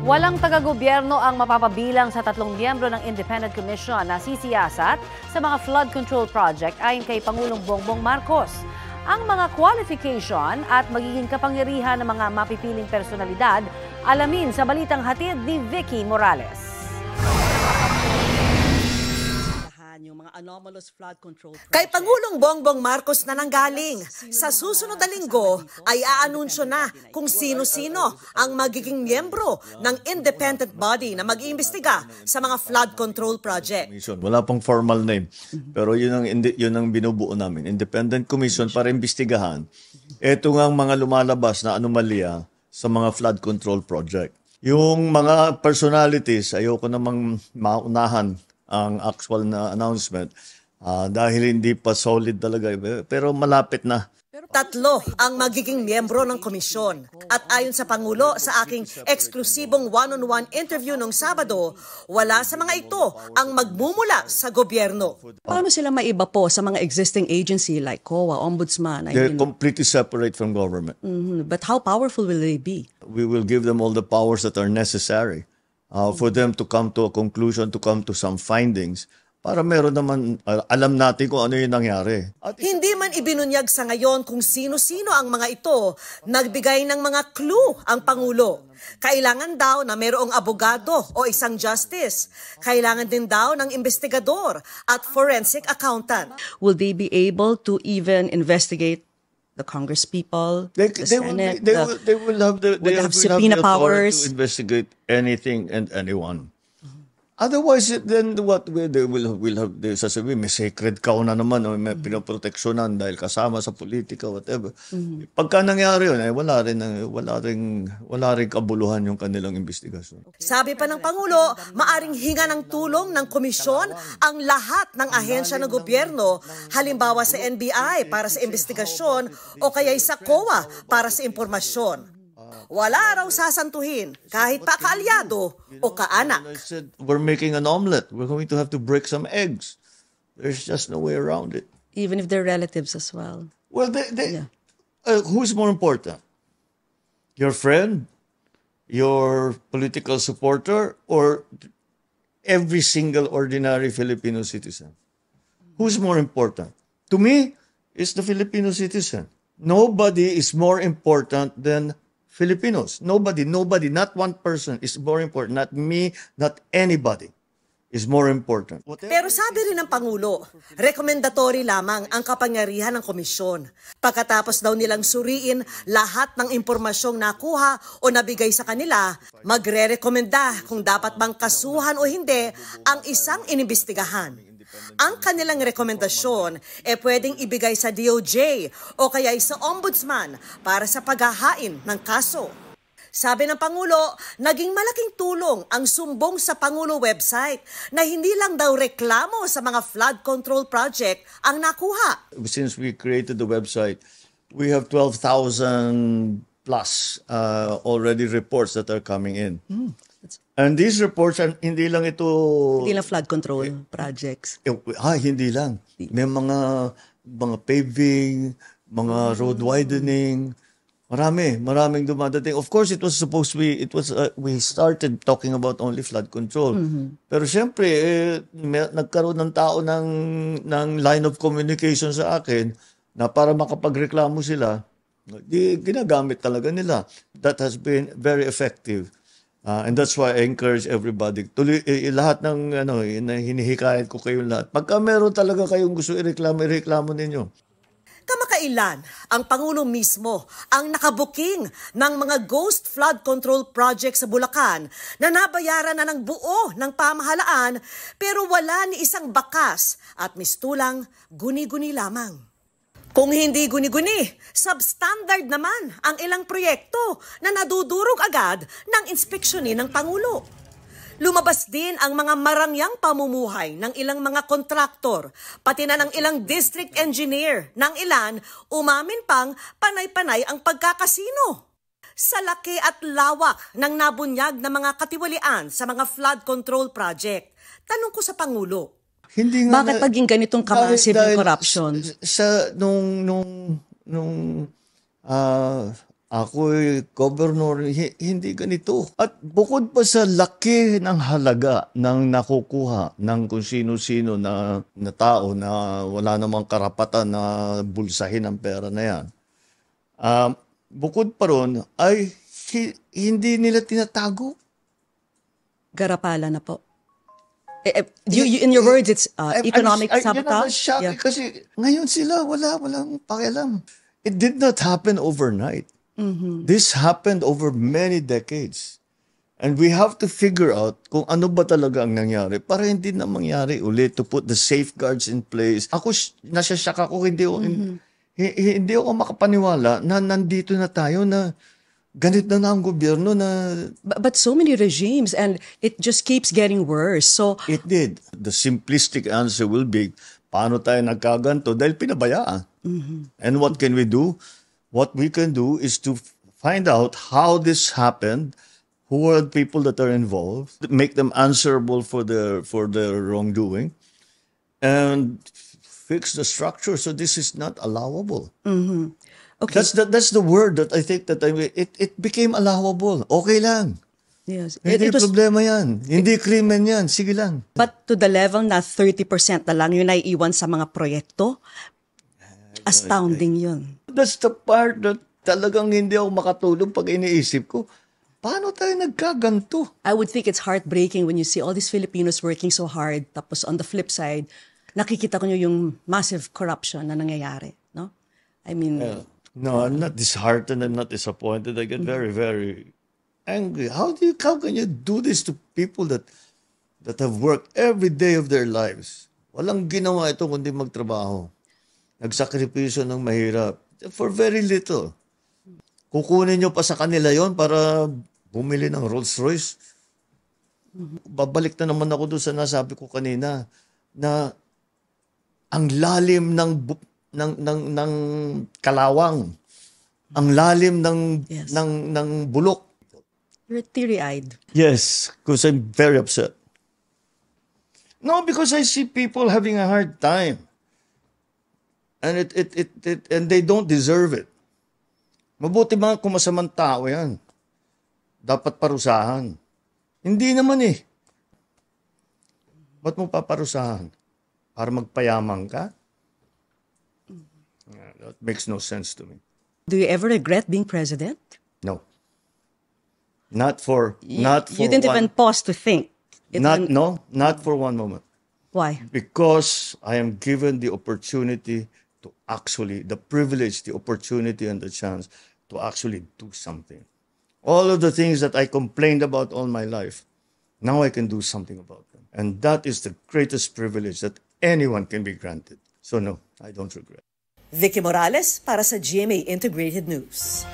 Walang taga-gobyerno ang mapapabilang sa 3 miyembro ng Independent Commission na sisiyasat sa mga flood control project ayon kay Pangulong Bongbong Marcos. Ang mga qualification at magiging kapangyarihan ng mga mapipiling personalidad, alamin sa balitang hatid ni Vicky Morales. Kay Pangulong Bongbong Marcos na nanggaling, sa susunod na linggo ay aanunsyo na kung sino-sino ang magiging miyembro ng independent body na mag-iimbestiga sa mga flood control project. Wala pang formal name, pero yun ang binubuo namin. Independent Commission para imbestigahan. Ito nga ang mga lumalabas na anomalya sa mga flood control project. Yung mga personalities, ayoko namang maunahan ang actual na announcement dahil hindi pa solid talaga, pero malapit na. 3 ang magiging miyembro ng komisyon. At ayon sa Pangulo sa aking eksklusibong one-on-one interview nung Sabado, wala sa mga ito ang magmumula sa gobyerno. Paano sila maiba po sa mga existing agency like COA, Ombudsman? They're completely separate from government. But how powerful will they be? We will give them all the powers that are necessary for them to come to a conclusion, to come to some findings, para meron naman, alam natin kung ano yung nangyari. Hindi man ibinunyag sa ngayon kung sino-sino ang mga ito, nagbigay ng mga clue ang Pangulo. Kailangan daw na mayroong abogado o isang justice. Kailangan din daw ng investigador at forensic accountant. Will they be able to even investigate the Congresspeople, the Senate? They will have the subpoena powers to investigate anything and anyone. Otherwise, then what they will have, sasabihin, may sacred cow na naman, o may pinoproteksyonan dahil kasama sa politika, whatever. Pagka nangyari yun, wala rin kabuluhan yung kanilang investigasyon. Sabi pa ng Pangulo, maaring hinga ng tulong ng komisyon ang lahat ng ahensya ng gobyerno, halimbawa sa NBI para sa investigasyon o kaya sa COA para sa impormasyon. Wala raw sasantuhin kahit pa kaalyado o kaanak. I said, we're making an omelet. We're going to have to break some eggs. There's just no way around it. Even if they're relatives as well. Well, who's more important? Your friend? Your political supporter? Or every single ordinary Filipino citizen? Who's more important? To me, it's the Filipino citizen. Nobody is more important than Filipinos. Nobody, not one person is more important. Not me, not anybody is more important. Pero sabi rin ng Pangulo, rekomendatory lamang ang kapangyarihan ng komisyon. Pagkatapos daw nilang suriin lahat ng impormasyong nakuha o nabigay sa kanila, magre-rekomenda kung dapat bang kasuhan o hindi ang isang inimbestigahan. Ang kanilang rekomendasyon pwedeng ibigay sa DOJ o kaya sa Ombudsman para sa paghahain ng kaso. Sabi ng Pangulo, naging malaking tulong ang sumbong sa Pangulo website na hindi lang daw reklamo sa mga flood control project ang nakuha. Since we created the website, we have 12,000 plus already reports that are coming in. And these reports, hindi lang flood control projects. Hindi lang. May mga paving, mga road widening, maraming dumadating. Of course, we started talking about only flood control. Pero syempre, nagkaroon ng tao ng line of communication sa akin na para makapagreklamo sila, ginagamit talaga nila. That has been very effective. And that's why I encourage everybody. Lahat ng hinihikayat ko kayong lahat. Pagka meron talaga kayong gusto ireklamo ninyo. Kamakailan, ang Pangulo mismo ang nakabuking ng mga ghost flood control project sa Bulacan na nabayaran na ng buo ng pamahalaan pero wala ni isang bakas at mistulang guni-guni lamang. Kung hindi guni-guni, substandard naman ang ilang proyekto na nadudurog agad ng inspeksyonin ng Pangulo. Lumabas din ang mga marangyang pamumuhay ng ilang mga kontraktor, pati na ng ilang district engineer, ng ilan umamin pang panay-panay ang pagkakasino. Sa laki at lawak ng nabunyag na mga katiwalian sa mga flood control project, tanong ko sa Pangulo, bakit paging ganitong ka-massive corruption? Nung ako'y governor, hindi ganito. At bukod pa sa laki ng halaga ng nakukuha ng kung sino-sino na tao na wala namang karapatan na bulsahin ang pera na yan, bukod pa ron ay hindi nila tinatago. Garapala na po. In your words, it's economic sabotage. Yeah. Kasi ngayon sila, walang pakialam. It did not happen overnight. Mm-hmm. This happened over many decades. And we have to figure out kung ano ba talaga ang nangyari para hindi na mangyari ulit, to put the safeguards in place. Ako, nasasyak ako, hindi ako makapaniwala na nandito na tayo na ganito na ang gobyerno na... But so many regimes, and it just keeps getting worse. So It did. The simplistic answer will be, paano tayo nagkaganto? Dahil pinabayaan. Mm-hmm. And what can we do? What we can do is to find out how this happened, who are the people that are involved, make them answerable for their wrongdoing, and fix the structure so this is not allowable. Mm-hmm. Okay. That's the word that I think that it became allowable. Okay lang. Yes. Hindi It was, problema yan. Hindi krimen yan. Sige lang. but to the level na 30% na lang yung naiiwan sa mga proyekto, astounding yun. That's the part that talagang hindi ako makatulog pag iniisip ko. Paano tayo nagkaganto? I would think it's heartbreaking when you see all these Filipinos working so hard, tapos on the flip side, nakikita ko nyo yung massive corruption na nangyayari. No? I mean... No, I'm not disheartened. I'm not disappointed. I get very, very angry. How can you do this to people that have worked every day of their lives? Walang ginawa ito kundi magtrabaho. Nagsakripisyo ng mahirap for very little. Kukunin nyo pa sa kanila yon para bumili ng Rolls Royce. Babalik na naman ako doon sa nasabi ko kanina na ang lalim ng kalawang, ang lalim ng Yes. ng bulok. You're teary-eyed. Yes, because I'm very upset. No, because I see people having a hard time. And and they don't deserve it. Mabuti mga kumasamang tao yan. Dapat parusahan. Hindi naman eh. Ba't mo paparusahan? Para magpayamang ka? That makes no sense to me. Do you ever regret being president? No. Not for You didn't even pause to think. not for one moment. Why? Because I am given the opportunity to actually, the privilege, the opportunity and the chance to actually do something. All of the things that I complained about all my life, now I can do something about them. And that is the greatest privilege that anyone can be granted. So no, I don't regret. Vicky Morales para sa GMA Integrated News.